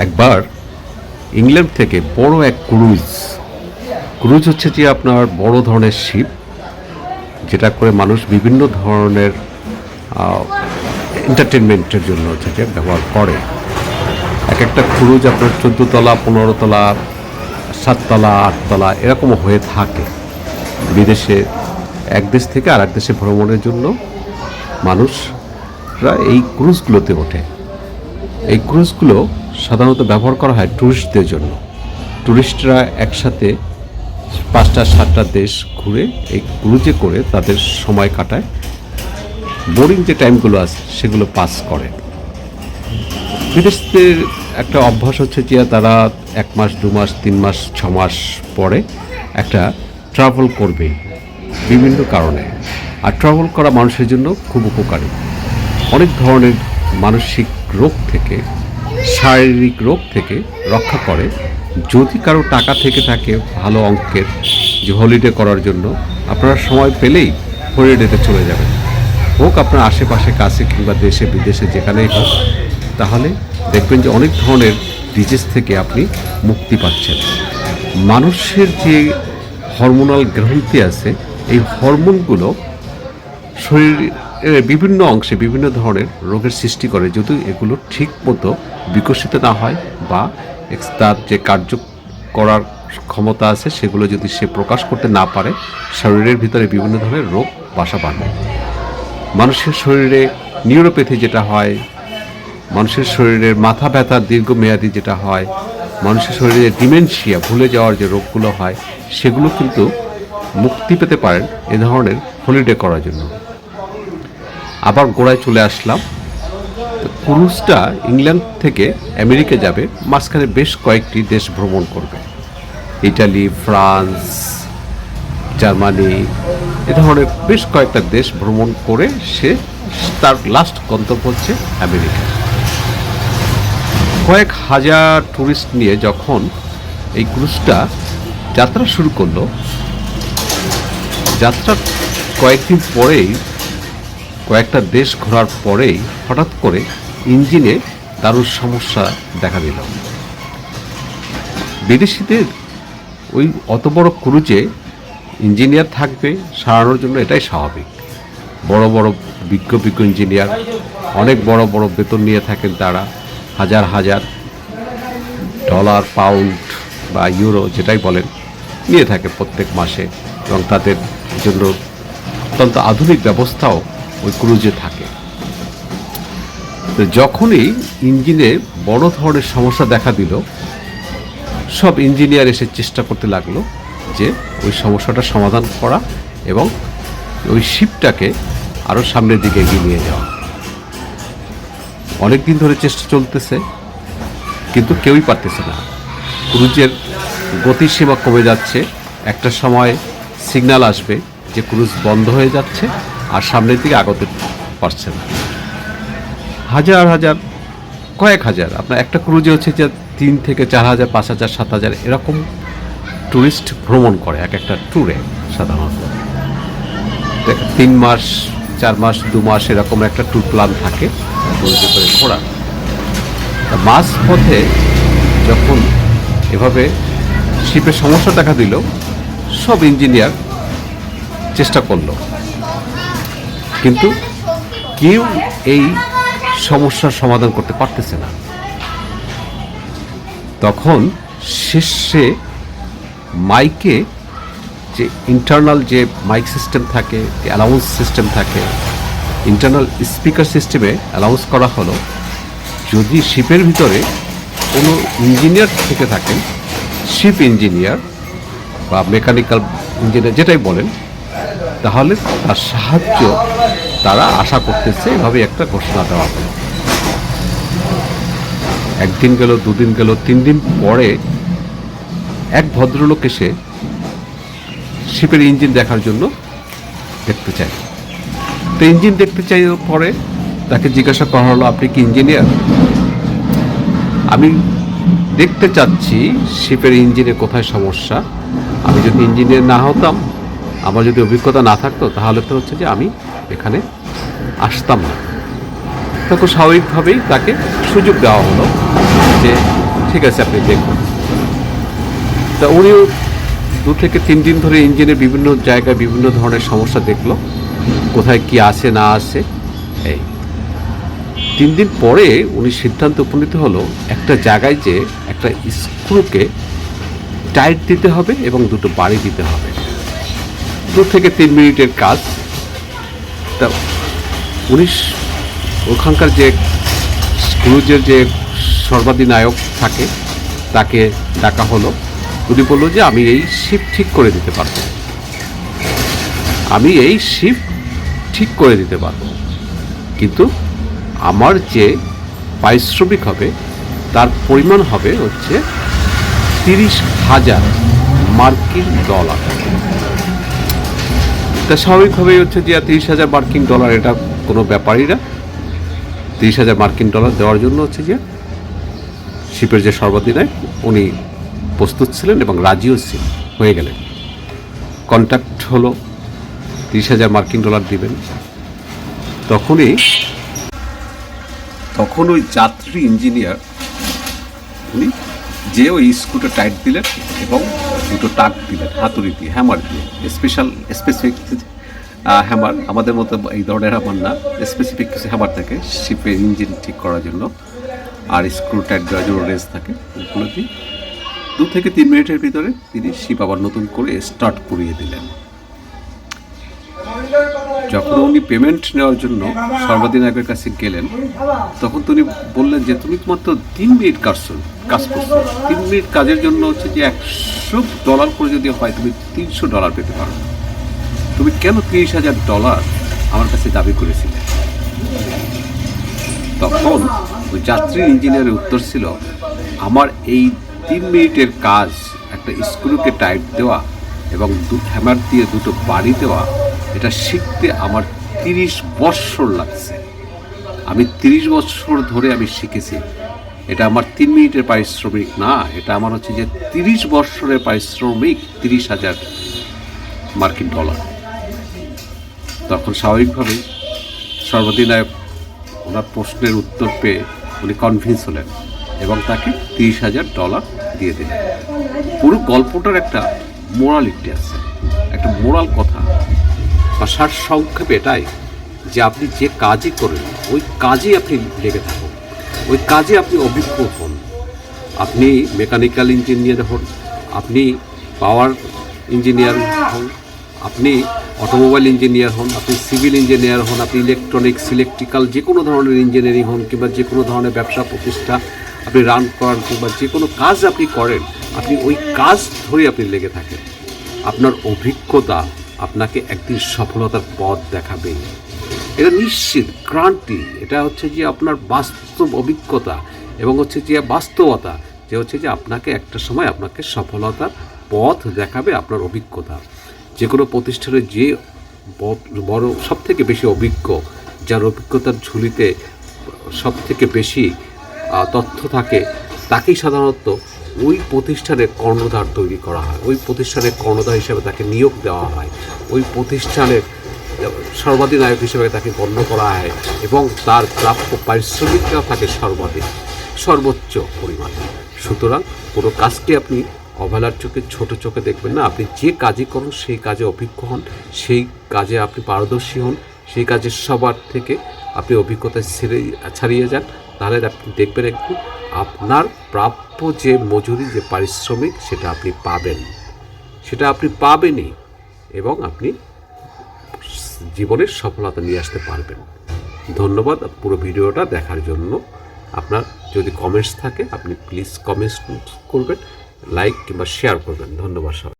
একবার ইংল্যান্ড থেকে বড় এক ক্রুজ হচ্ছে যে আপনার বড় ধরনের শিপ, যেটা করে মানুষ বিভিন্ন ধরনের এন্টারটেনমেন্টের জন্য হচ্ছে যে ব্যবহার করে। এক একটা ক্রুজ আপনার 14 তলা, 15 তলা, 7 তলা, 8 তলা এরকম হয়ে থাকে। বিদেশে এক দেশ থেকে আর এক দেশে ভ্রমণের জন্য মানুষরা এই ক্রুজগুলোতে ওঠে। এই ক্রুজগুলো সাধারণত ব্যবহার করা হয় ট্যুরিস্টদের জন্য। ট্যুরিস্টরা একসাথে 5টা-7টা দেশ ঘুরে এই ক্রুজে করে তাদের সময় কাটায়, বোরিং যে টাইমগুলো আছে সেগুলো পাস করে। বিদেশিদের একটা অভ্যাস হচ্ছে যে তারা 1 মাস, 2 মাস, 3 মাস, 6 মাস পরে একটা ট্রাভেল করবে বিভিন্ন কারণে। আর ট্রাভেল করা মানুষের জন্য খুব উপকারী। অনেক ধরনের মানসিক রোগ থেকে, শারীরিক রোগ থেকে রক্ষা করে। যদি কারো টাকা থেকে থাকে ভালো অঙ্কের যে হলিডে করার জন্য, আপনারা সময় পেলেই হলিডেতে চলে যাবেন, হোক আপনার আশেপাশে কাছে কিংবা দেশে বিদেশে যেখানেই হোক, তাহলে দেখবেন যে অনেক ধরনের ডিজিজ থেকে আপনি মুক্তি পাচ্ছেন। মানুষের যে হরমোনাল গ্রন্থি আছে, এই হরমোনগুলো শরীরের বিভিন্ন অংশে বিভিন্ন ধরনের রোগের সৃষ্টি করে যদি এগুলো ঠিক মতো বিকশিত না হয় বা তার যে কার্য করার ক্ষমতা আছে সেগুলো যদি সে প্রকাশ করতে না পারে, শরীরের ভিতরে বিভিন্ন ধরনের রোগ বাসা বাঁধে। মানুষের শরীরে নিউরোপ্যাথি যেটা হয়, মানুষের শরীরের মাথা ব্যথা দীর্ঘমেয়াদী যেটা হয়, মানুষের শরীরে ডিমেনশিয়া ভুলে যাওয়ার যে রোগগুলো হয়, সেগুলো কিন্তু মুক্তি পেতে পারেন এ ধরনের হলিডে করার জন্য। আবার গোড়ায় চলে আসলাম। ক্রুজটা ইংল্যান্ড থেকে আমেরিকা যাবে, মাঝখানে বেশ কয়েকটি দেশ ভ্রমণ করবে। ইটালি, ফ্রান্স, জার্মানি এ ধরনের বেশ কয়েকটা দেশ ভ্রমণ করে সে তার লাস্ট গন্তব্য হচ্ছে আমেরিকা। কয়েক হাজার টুরিস্ট নিয়ে যখন এই ক্রুজটা যাত্রা শুরু করলো, যাত্রার কয়েকদিন পরেই, কয়েকটা দেশ ঘোরার পরেই হঠাৎ করে ইঞ্জিনে দারুণ সমস্যা দেখা দিল। বিদেশিদের ওই অত বড় ক্রুজে ইঞ্জিনিয়ার থাকবে সারানোর জন্য, এটাই স্বাভাবিক। বড় বড় বিজ্ঞ ইঞ্জিনিয়ার, অনেক বড় বড় বেতন নিয়ে থাকেন তারা, হাজার হাজার ডলার, পাউন্ড বা ইউরো যেটাই বলেন নিয়ে থাকে প্রত্যেক মাসে, এবং তাদের জন্য অত্যন্ত আধুনিক ব্যবস্থাও ওই ক্রুজে থাকে। তো যখনই ইঞ্জিনে বড় ধরনের সমস্যা দেখা দিল, সব ইঞ্জিনিয়ার এসে চেষ্টা করতে লাগলো যে ওই সমস্যাটা সমাধান করা এবং ওই শিপটাকে আরও সামনের দিকে এগিয়ে নিয়ে যাওয়া। অনেক দিন ধরে চেষ্টা চলতেছে, কিন্তু কেউই পারতেছে না। ক্রুজের গতিসীমা কমে যাচ্ছে, একটা সময় সিগন্যাল আসবে যে ক্রুজ বন্ধ হয়ে যাচ্ছে আর সামনের দিকে আগাতে পারছে না। হাজার হাজার, কয়েক হাজার, আপনার একটা ক্রুজে হচ্ছে যে 3 থেকে 4,000, 5,000, 7,000 এরকম ট্যুরিস্ট ভ্রমণ করে এক একটা ট্যুরে। সাধারণত 3 মাস, 4 মাস, 2 মাস এরকম একটা ট্যুর প্ল্যান থাকে ক্রুজে করে ঘোরা। মাঝ পথে যখন এভাবে শিপের সমস্যা দেখা দিল, সব ইঞ্জিনিয়ার চেষ্টা করলো, কিন্তু কেউ এই সমস্যার সমাধান করতে পারতেছে না। তখন শেষে মাইকে, যে ইন্টারনাল যে মাইক সিস্টেম থাকে, যে অ্যালাউন্স সিস্টেম থাকে, ইন্টারনাল স্পিকার সিস্টেমে অ্যালাউন্স করা হলো, যদি শিপের ভিতরে কোনো ইঞ্জিনিয়ার থেকে থাকেন, শিপ ইঞ্জিনিয়ার বা মেকানিক্যাল ইঞ্জিনিয়ার যেটাই বলেন, তাহলে তার সাহায্য তারা আশা করতেছে। এভাবে একটা ঘোষণা দেওয়া হলো। একদিন গেল, 2 দিন গেল, 3 দিন পরে এক ভদ্রলোক এসে শিপের ইঞ্জিন দেখার জন্য দেখতে চায়। তো ইঞ্জিন দেখতে চাই পরে তাকে জিজ্ঞাসা করা হলো, আপনি কি ইঞ্জিনিয়ার? আমি দেখতে চাচ্ছি শিপের ইঞ্জিনে কোথায় সমস্যা। আমি যদি ইঞ্জিনিয়ার না হতাম, আমার যদি অভিজ্ঞতা না থাকতো, তাহলে তো হচ্ছে যে আমি এখানে আসতাম না। তখন স্বাভাবিকভাবেই তাকে সুযোগ দেওয়া হলো যে ঠিক আছে আপনি দেখুন। তা উনিও 2 থেকে 3 দিন ধরে ইঞ্জিনের বিভিন্ন জায়গায় বিভিন্ন ধরনের সমস্যা দেখলো, কোথায় কি আছে না আছে। এই 3 দিন পরে উনি সিদ্ধান্ত উপনীত হলো একটা জায়গায় যে একটা স্ক্রুকে টাইট দিতে হবে এবং 2টো বাড়ি দিতে হবে। 2 থেকে 3 মিনিটের কাজ। তা উনি ওখানকার যে স্ক্রুজের যে সর্বাধিনায়ক থাকে তাকে ডাকা হলো। উনি বললো যে আমি এই শিপ ঠিক করে দিতে পারবো, আমি এই শিপ ঠিক করে দিতে পারবো, কিন্তু আমার যে পারিশ্রমিক হবে তার পরিমাণ হবে হচ্ছে 30,000 মার্কিন ডলার। তা স্বাভাবিকভাবেই হচ্ছে যে 30,000 মার্কিন ডলার এটা কোনো ব্যাপারই না। 30,000 মার্কিন ডলার দেওয়ার জন্য হচ্ছে যে শিপের যে সর্বাধিনায়ক উনি প্রস্তুত ছিলেন এবং রাজিও ছিলেন, হয়ে গেলেন। কন্ট্যাক্ট হলো, 30,000 মার্কিন ডলার দিবেন। তখন ওই যাত্রী ইঞ্জিনিয়ার উনি যে ওই স্ক্রুটা টাইট দিলেন এবং 2টো টাক দিলেন হাতুড়ি দিয়ে, হ্যামার দিয়ে, স্পেসিফিক হ্যামার, আমাদের মতো এই ধরনের হ্যামার না, স্পেসিফিক কিছু হ্যামার থাকে শিপের ইঞ্জিন ঠিক করার জন্য, আর স্ক্রু টাইট দেওয়ার জন্য রেঞ্জ থাকে। ওগুলো দিয়ে 2 থেকে 3 মিনিটের ভিতরে তিনি শিপ আবার নতুন করে স্টার্ট করিয়ে দিলেন। যখন উনি পেমেন্ট নেওয়ার জন্য সর্বাধিনায়কের কাছে গেলেন, তখন তিনি বললেন যে তুমি মাত্র 3 মিনিট কাজ করছো, 3 মিনিট কাজের জন্য হচ্ছে যে $100 করে যদি হয় তুমি $300 পেতে পারো, তুমি কেন $30,000 আমার কাছে দাবি করেছিলে? তখন ওই যাত্রী ইঞ্জিনিয়ারের উত্তর ছিল, আমার এই 3 মিনিটের কাজ একটা স্ক্রুকে টাইট দেওয়া এবং হ্যামার দিয়ে 2টো বাড়ি দেওয়া, এটা শিখতে আমার 30 বৎসর লাগছে। আমি 30 বৎসর ধরে আমি শিখেছি। এটা আমার 3 মিনিটের পারিশ্রমিক না, এটা আমার হচ্ছে যে 30 বৎসরের পারিশ্রমিক, 30,000 মার্কিন ডলার। তখন স্বাভাবিকভাবেই সর্বাধিনায়ক ওনার প্রশ্নের উত্তর পেয়ে উনি কনভিন্স হলেন এবং তাকে $30,000 দিয়ে দিলেন। পুরো গল্পটার একটা মোরালিটি আছে, একটা মোরাল কথা বা সার সংক্ষেপ এটাই যে আপনি যে কাজই করেন ওই কাজেই আপনি লেগে থাকুন, ওই কাজে আপনি অভিজ্ঞ হন। আপনি মেকানিক্যাল ইঞ্জিনিয়ার হন, আপনি পাওয়ার ইঞ্জিনিয়ার হন, আপনি অটোমোবাইল ইঞ্জিনিয়ার হন, আপনি সিভিল ইঞ্জিনিয়ার হন, আপনি ইলেকট্রনিক্স, ইলেকট্রিক্যাল যে কোনো ধরনের ইঞ্জিনিয়ারিং হন, কিংবা যে কোনো ধরনের ব্যবসা প্রতিষ্ঠা আপনি রান করান, কিংবা যে কোনো কাজ আপনি করেন, আপনি ওই কাজ ধরে আপনি লেগে থাকেন। আপনার অভিজ্ঞতা আপনাকে একদিন সফলতার পথ দেখাবে, এটা নিশ্চিত গ্যারান্টি। এটা হচ্ছে যে আপনার বাস্তব অভিজ্ঞতা এবং হচ্ছে যে বাস্তবতা, যে হচ্ছে যে আপনাকে একটা সময় আপনাকে সফলতার পথ দেখাবে আপনার অভিজ্ঞতা। যে কোনো প্রতিষ্ঠানের যে বড় সব থেকে বেশি অভিজ্ঞ, যার অভিজ্ঞতার ঝুলিতে সব থেকে বেশি তথ্য থাকে, তাকেই সাধারণত ওই প্রতিষ্ঠানের কর্ণধার তৈরি করা হয়, ওই প্রতিষ্ঠানের কর্ণধার হিসেবে তাকে নিয়োগ দেওয়া হয়, ওই প্রতিষ্ঠানের সর্বাধিনায়ক হিসেবে তাকে গণ্য করা হয় এবং তার প্রাপ্য পারিশ্রমিকটাও থাকে সর্বোচ্চ পরিমাণে। সুতরাং কোনো কাজকে আপনি অবহেলার চোখে, ছোট চোখে দেখবেন না। আপনি যে কাজই করুন সেই কাজে অভিজ্ঞ হন, সেই কাজে আপনি পারদর্শী হন, সেই কাজের সবার থেকে আপনি অভিজ্ঞতা ছাড়িয়ে যান, তাহলে আপনি দেখবেন একটু আপনার প্রাপ্য যে মজুরি, যে পারিশ্রমিক, সেটা আপনি পাবেনই এবং আপনি জীবনের সফলতা নিয়ে আসতে পারবেন। ধন্যবাদ পুরো ভিডিওটা দেখার জন্য। আপনার যদি কমেন্টস থাকে আপনি প্লিজ কমেন্টস করবেন, লাইক কিংবা শেয়ার করবেন। ধন্যবাদ সবাই।